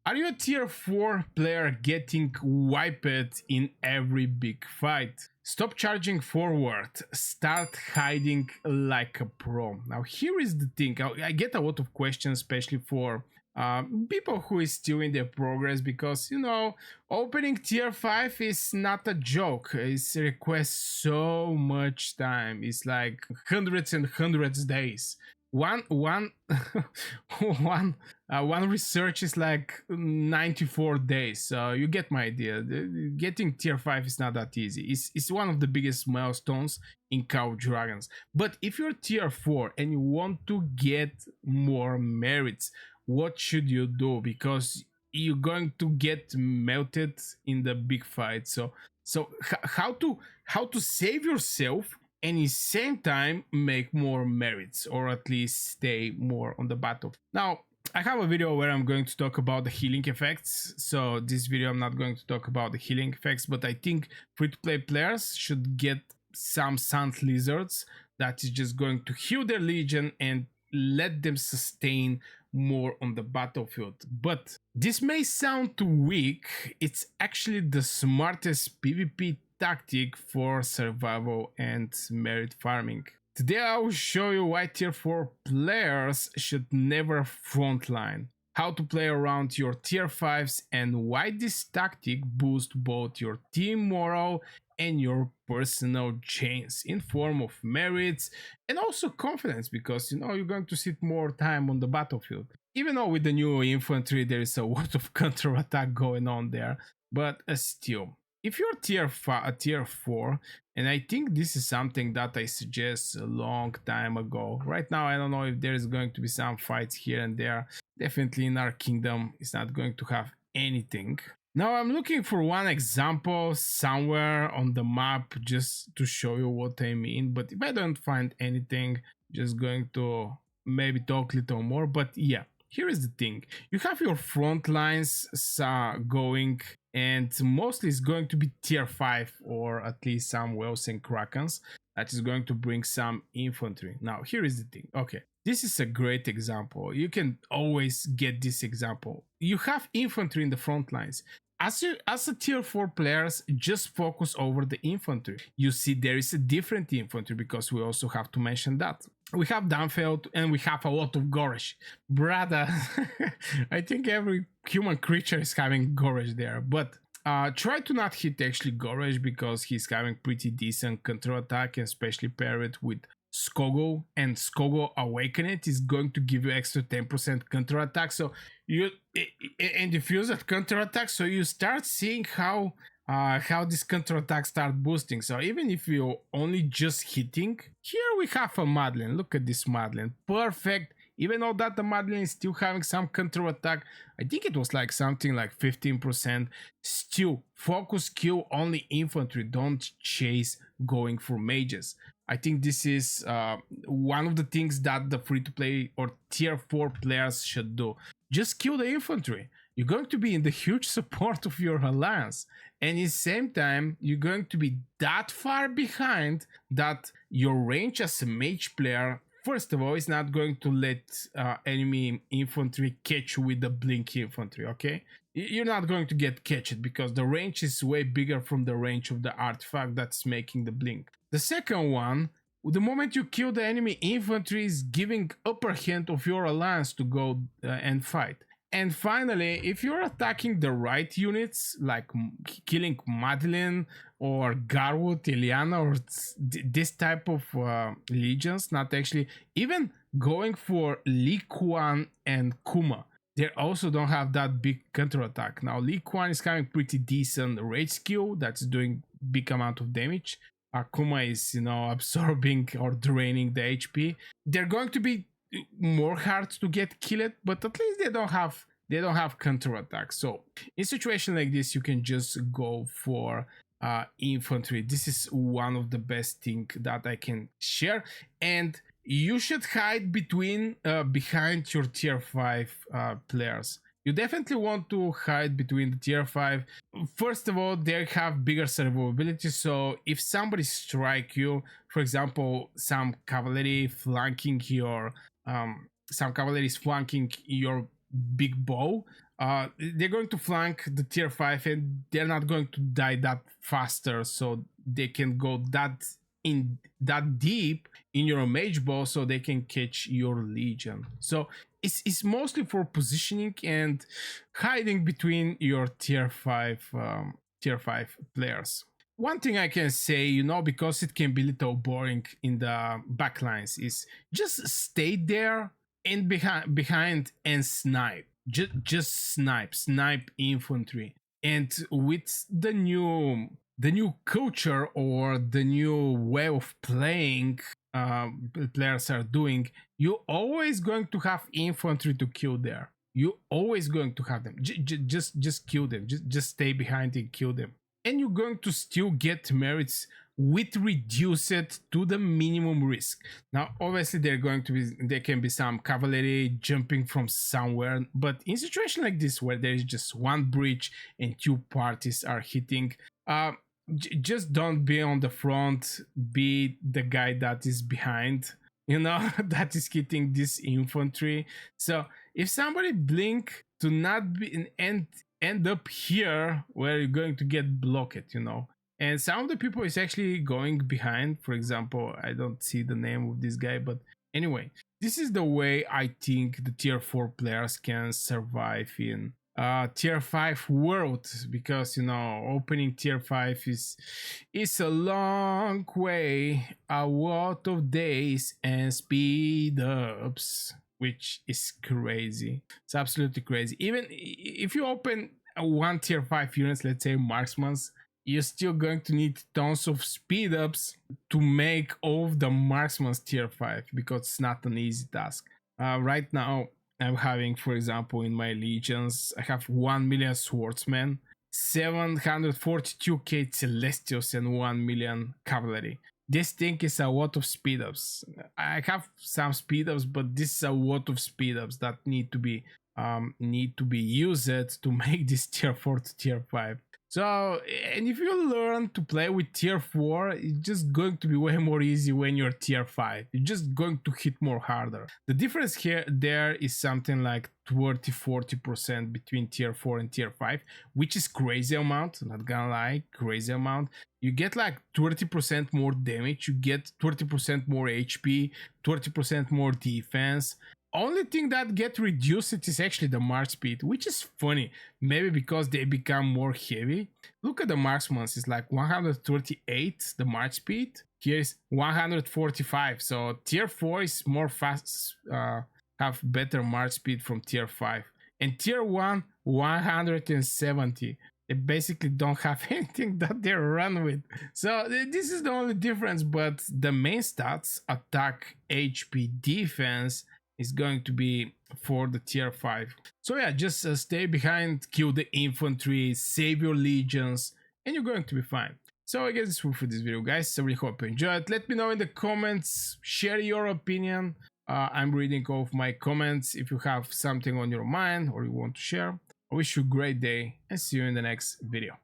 Are you a tier 4 player getting wiped in every big fight? Stop charging forward, start hiding like a pro. Now here is the thing, I get a lot of questions, especially for people who is still in their progress, because opening tier 5 is not a joke. It requests so much time. It's like hundreds and hundreds days. One one research is like 94 days, so you get my idea. Getting tier 5 is not that easy. It's one of the biggest milestones in Call of Dragons. But if you're tier 4 and you want to get more merits, what should you do? Because you're going to get melted in the big fight. How to save yourself and at the same time make more merits, or at least stay more on the battle. Now, I have a video where I'm going to talk about the healing effects. So this video I'm not going to talk about the healing effects, but I think free-to-play players should get some Sand Lizards that is just going to heal their legion and let them sustain more on the battlefield. But this may sound too weak. It's actually the smartest PvP tactic for survival and merit farming. Today I will show you why tier 4 players should never frontline, how to play around your tier 5s, and why this tactic boosts both your team morale and your personal chains in form of merits and also confidence, because you're going to sit more time on the battlefield. Even though with the new infantry there is a lot of counter attack going on there, but still, if you're tier 4, and I think this is something that I suggest a long time ago. Right now I don't know if there's going to be some fights here and there. Definitely in our kingdom it's not going to have anything. Now I'm looking for one example somewhere on the map just to show you what I mean, but if I don't find anything, just going to maybe talk a little more. But yeah, here is the thing. You have your front lines going, and mostly it's going to be tier 5 or at least some whales and krakens that is going to bring some infantry. Now here is the thing. Okay, this is a great example. You can always get this example. You have infantry in the front lines. As a tier 4 players, just focus over the infantry. You see there is a different infantry, because we also have to mention that. We have Dunfeld and we have a lot of Goresh. Brother, I think every human creature is having Goresh there, but try to not hit actually Goresh, because he's having pretty decent counter attack, and especially pair it with Skogul, and Skogul Awaken It is going to give you extra 10% counter attack. So you and diffuse that counter attack, so you start seeing how this counter attack start boosting. So even if you're only just hitting, here we have a Madeline. Look at this Madeline, perfect. Even though that the Madeline is still having some counter attack, I think it was like something like 15%. Still, focus kill only infantry, don't chase going for mages. I think this is one of the things that the free-to-play or tier 4 players should do. Just kill the infantry. You're going to be in the huge support of your alliance, and at the same time you're going to be that far behind that your range as a mage player, first of all, is not going to let enemy infantry catch you with the blink infantry. Okay, you're not going to get catched, because the range is way bigger from the range of the artifact that's making the blink. The second one, the moment you kill the enemy infantry, is giving upper hand of your alliance to go and fight. And finally, if you're attacking the right units, like killing Madeline or Garwood, Ilyana, or this type of legions, not actually, even going for Li Kuan and Kuma, they also don't have that big counter attack. Now Li Kuan is having pretty decent rage skill that's doing big amount of damage. Kuma is, absorbing or draining the HP. They're going to be more hard to get killed, but at least they don't have counter attack. So in situation like this, you can just go for infantry. This is one of the best thing that I can share, and you should hide behind your tier 5 players. You definitely want to hide between the tier 5. First of all, they have bigger survivability, so if somebody strike you, for example, some cavalry flanking your big bow, they're going to flank the tier 5 and they're not going to die that faster, so they can go that deep in your mage ball so they can catch your legion. So it's mostly for positioning and hiding between your tier 5 players. One thing I can say, because it can be a little boring in the backlines, is just stay there and behind and snipe. Just snipe infantry. And with the new culture or the new way of playing players are doing, you're always going to have infantry to kill there. You're always going to have them. Just kill them. Just stay behind and kill them, and you're going to still get merits with reduce it to the minimum risk. Now obviously there can be some cavalry jumping from somewhere, but in situation like this where there is just one breach and two parties are hitting, just don't be on the front, be the guy that is behind, that is hitting this infantry. So if somebody blink, to not be end up here where you're going to get blocked, and some of the people is actually going behind. For example, I don't see the name of this guy, but anyway, this is the way I think the tier 4 players can survive in tier 5 world, because opening tier 5 is a long way, a lot of days and speed ups, which is crazy. It's absolutely crazy. Even if you open one tier 5 units, let's say marksmans, you're still going to need tons of speed ups to make all of the marksman's tier 5, because it's not an easy task. Right now, I'm having, for example, in my legions, I have 1 million swordsmen, 742k celestials, and 1 million cavalry. This thing is a lot of speed ups. I have some speed ups, but this is a lot of speed ups that need to be used to make this tier 4 to tier 5. So, and if you learn to play with tier 4, it's just going to be way more easy when you're tier 5. You're just going to hit more harder. The difference there is something like 30-40% between tier 4 and tier 5, which is crazy amount, not gonna lie, crazy amount. You get like 30% more damage, you get 30% more HP, 30% more defense. Only thing that get reduced is actually the march speed, which is funny. Maybe because they become more heavy. Look at the marksmen, it's like 138 the march speed. Here is 145. So tier 4 is more fast, have better march speed from tier 5. And tier 1, 170. They basically don't have anything that they run with. So this is the only difference, but the main stats, attack, HP, defense, is going to be for the tier 5. So yeah, just stay behind, kill the infantry, save your legions, and you're going to be fine. So I guess it's all for this video, guys. I really hope you enjoyed. Let me know in the comments, share your opinion. I'm reading all of my comments if you have something on your mind or you want to share. I wish you a great day and see you in the next video.